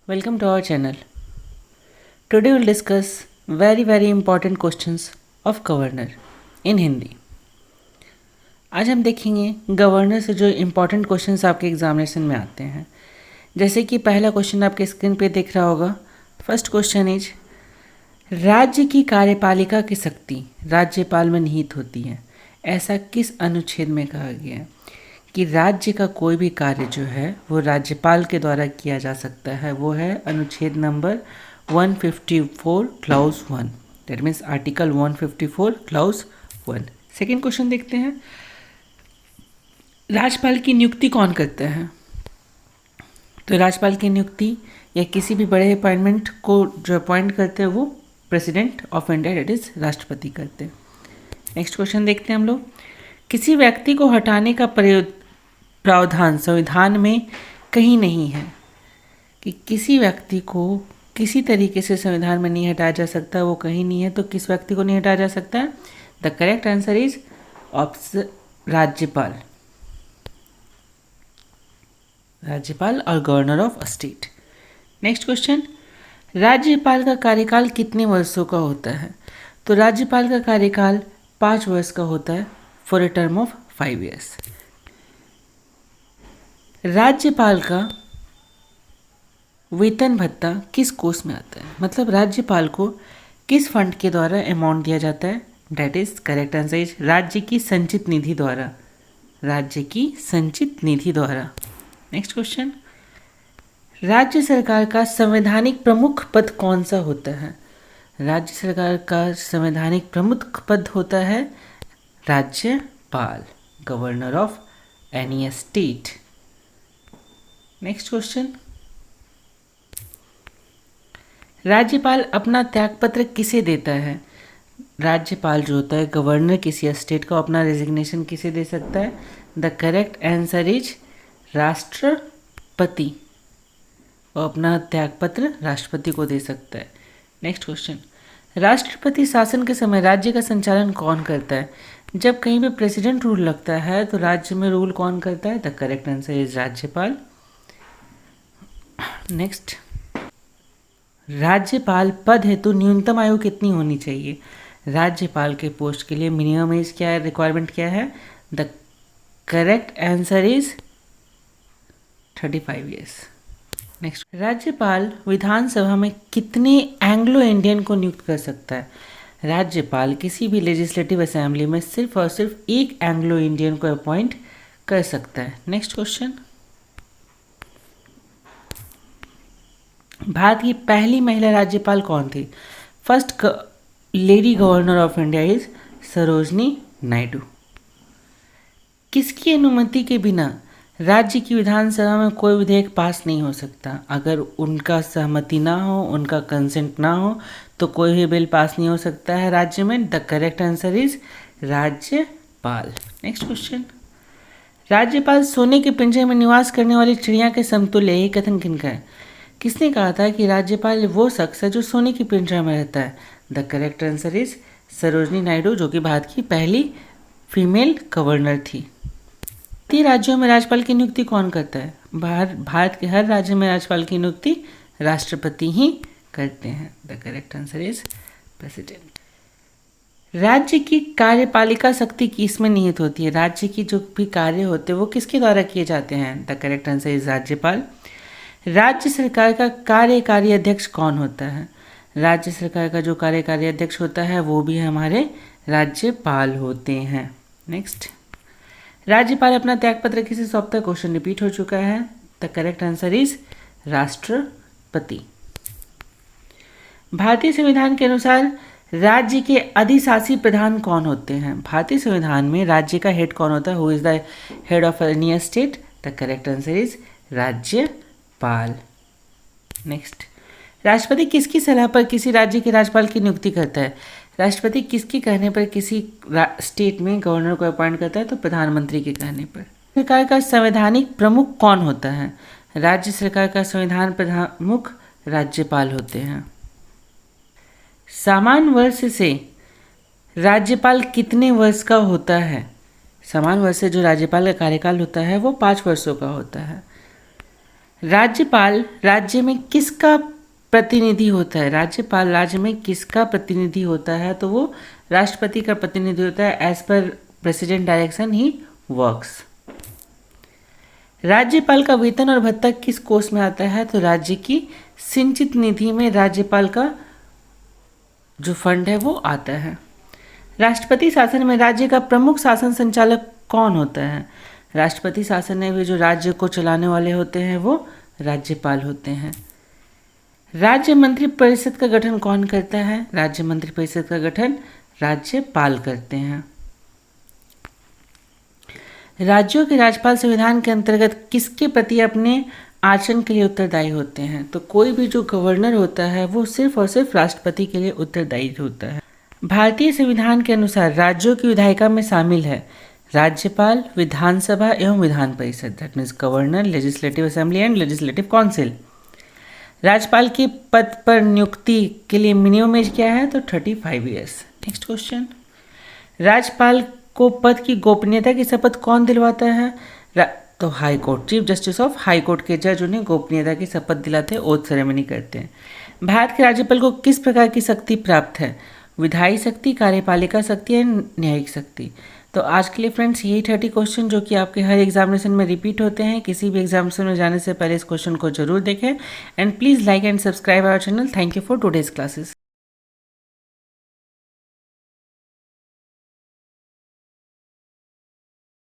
Welcome to our channel. Today we'll discuss very important questions of governor in Hindi. आज हम देखेंगे governor से जो इम्पोर्टेंट क्वेश्चंस आपके एग्जामिनेशन में आते हैं. जैसे कि पहला क्वेश्चन आपके स्क्रीन पे दिख रहा होगा. फर्स्ट क्वेश्चन इज, राज्य की कार्यपालिका की शक्ति राज्यपाल में निहित होती है. ऐसा किस अनुच्छेद में कहा गया है कि राज्य का कोई भी कार्य जो है वो राज्यपाल के द्वारा किया जा सकता है. वो है अनुच्छेद number 154 clause 1. That means article 154 clause 1. Second question देखते हैं, राज्यपाल की नियुक्ति कौन करता है. तो राज्यपाल की नियुक्ति या किसी भी बड़े अपॉइंटमेंट को जो अपॉइंट करते हैं वो president of India that is राष्ट्रपति करते हैं. नेक्स्ट क्वेश्चन देखते हैं हम लोग, किसी व्यक्ति को हटाने का प्रावधान संविधान में कहीं नहीं है. कि किसी व्यक्ति को किसी तरीके से संविधान में नहीं हटाया जा सकता, वो कहीं नहीं है. तो किस व्यक्ति को नहीं हटाया जा सकता है? द करेक्ट आंसर इज राज्यपाल. राज्यपाल और governor of state. Next question, राज्यपाल का कार्यकाल कितने वर्षों का होता है. तो राज्यपाल का कार्यकाल 5 वर्ष का होता है for a term of 5 years. राज्यपाल का वेतन भत्ता किस कोष में आता है. मतलब राज्यपाल को किस फंड के द्वारा अमाउंट दिया जाता है. That is correct answer is राज्य की संचित निधि द्वारा. राज्य की संचित निधि द्वारा. नेक्स्ट क्वेश्चन, राज्य सरकार का संवैधानिक प्रमुख पद कौन सा होता है. राज्य सरकार का संवैधानिक प्रमुख पद होता है राज्यपाल, governor of any state. Next question, राज्यपाल अपना त्यागपत्र किसे देता है. राज्यपाल जो होता है गवर्नर किसी स्टेट का अपना रेजिग्नेशन किसे दे सकता है. द करेक्ट आंसर इज राष्ट्रपति. वो अपना त्यागपत्र राष्ट्रपति को दे सकता है. नेक्स्ट क्वेश्चन, राष्ट्रपति शासन के समय राज्य का संचालन कौन करता है. जब कहीं पे प्रेसिडेंट रूल लगता है तो राज्य में रूल कौन करता है. द करेक्ट आंसर इज राज्यपाल. नेक्स्ट, राज्यपाल पद हेतु न्यूनतम आयु कितनी होनी चाहिए. राज्यपाल के पोस्ट के लिए मिनिमम एज क्या है, रिक्वायरमेंट क्या है. The correct answer is 35 years. Next, राज्यपाल विधानसभा में कितने एंग्लो इंडियन को नियुक्त कर सकता है. राज्यपाल किसी भी लेजिस्लेटिव असेंबली में सिर्फ और सिर्फ एक एंग्लो इंडियन को अपॉइंट कर सकता है. नेक्स्ट क्वेश्चन, भारत की पहली महिला राज्यपाल कौन थी. First lady governor of India is Sarojini Naidu. किसकी अनुमति के बिना राज्य की विधानसभा में कोई विधेयक पास नहीं हो सकता. अगर उनका सहमति ना हो, उनका कंसेंट ना हो तो कोई भी बिल पास नहीं हो सकता है राज्य में. द करेक्ट आंसर इज राज्यपाल. नेक्स्ट क्वेश्चन, राज्यपाल सोने के पिंजरे में निवास करने वाली चिड़िया के समतुल्य, ये कथन किनका है. किसने कहा था कि राज्यपाल वो शख्स है जो सोने की पिंजरा में रहता है. The correct answer is Sarojini Naidu, जो कि भारत की पहली फीमेल गवर्नर थी. भारतीय राज्यों में राज्यपाल की नियुक्ति कौन करता है. भारत के हर राज्य में राज्यपाल की नियुक्ति राष्ट्रपति ही करते हैं. The correct answer is president. राज्य की कार्यपालिका शक्ति किसमें निहित होती है. राज्य की जो भी कार्य होते हैं वो किसके द्वारा किए जाते हैं. द करेक्ट आंसर इज राज्यपाल. राज्य सरकार का कार्यकारी अध्यक्ष कौन होता है. राज्य सरकार का जो कार्यकारी अध्यक्ष होता है वो भी हमारे राज्यपाल होते हैं. नेक्स्ट, राज्यपाल अपना त्यागपत्र किसे सौंपता है. क्वेश्चन रिपीट हो चुका है. द करेक्ट आंसर इज राष्ट्रपति. भारतीय संविधान के अनुसार राज्य के अधिशासी प्रधान कौन होते हैं. भारतीय संविधान में राज्य का हेड कौन होता है. Who is the head of any state. The correct answer is राज्यपाल. नेक्स्ट, राष्ट्रपति किसकी सलाह पर किसी राज्य के राज्यपाल की नियुक्ति करता है. राष्ट्रपति किसके कहने पर किसी स्टेट में गवर्नर को अपॉइंट करता है. तो प्रधानमंत्री के कहने पर. सरकार का संवैधानिक प्रमुख कौन होता है. राज्य सरकार का संविधान प्रमुख राज्यपाल होते हैं. समान वर्ष से राज्यपाल कितने वर्ष का होता है. समान वर्ष से जो राज्यपाल का कार्यकाल होता है वो 5 वर्षों का होता है. राज्यपाल राज्य में किसका प्रतिनिधि होता है? राज्यपाल राज्य में किसका प्रतिनिधि होता है? तो वो राष्ट्रपति का प्रतिनिधि होता है। As per president direction he works. राज्यपाल का वेतन और भत्ता किस कोष में आता है? तो राज्य की सिंचित निधि में राज्यपाल का जो फंड है वो आता है। राष्ट्रपति शासन में राज्य का प्रमुख शासन संचालक कौन होता है? राष्ट्रपति शासन में भी जो राज्य को चलाने वाले होते हैं वो राज्यपाल होते हैं। राज्य मंत्री परिषद का गठन कौन करता है? राज्य मंत्री परिषद का गठन राज्यपाल करते हैं। राज्यों के राज्यपाल संविधान के अंतर्गत किसके प्रति अपने आचरण के लिए उत्तरदायी होते हैं? तो कोई भी जो गवर्नर होता है वो सिर्फ और सिर्फ राष्ट्रपति के लिए उत्तरदायी होता है। भारतीय संविधान के अनुसार राज्यों की विधायिका में शामिल है राज्यपाल, विधानसभा एवं Vidhan Parishad, that means governor, legislative assembly and legislative council. राज्यपाल के पद पर नियुक्ति के लिए मिनिमम एज क्या है? तो 35 ईयर्स। नेक्स्ट क्वेश्चन, राज्यपाल को पद की गोपनीयता की शपथ कौन दिलवाता है? तो high court, chief justice of high court के जज उन्हें गोपनीयता की शपथ दिलाते हैं, ओथ सेरेमनी करते हैं। भारत के राज्यपाल को किस प्रकार की शक्ति प्राप्त है? विधायी शक्ति, कार्यपालिका शक्ति या न्यायिक शक्ति। तो आज के लिए फ्रेंड्स यही 30 क्वेश्चन जो कि आपके हर एग्जामिनेशन में रिपीट होते हैं। किसी भी एग्जामिनेशन में जाने से पहले इस क्वेश्चन को जरूर देखें and please like and subscribe our channel. Thank you for today's classes.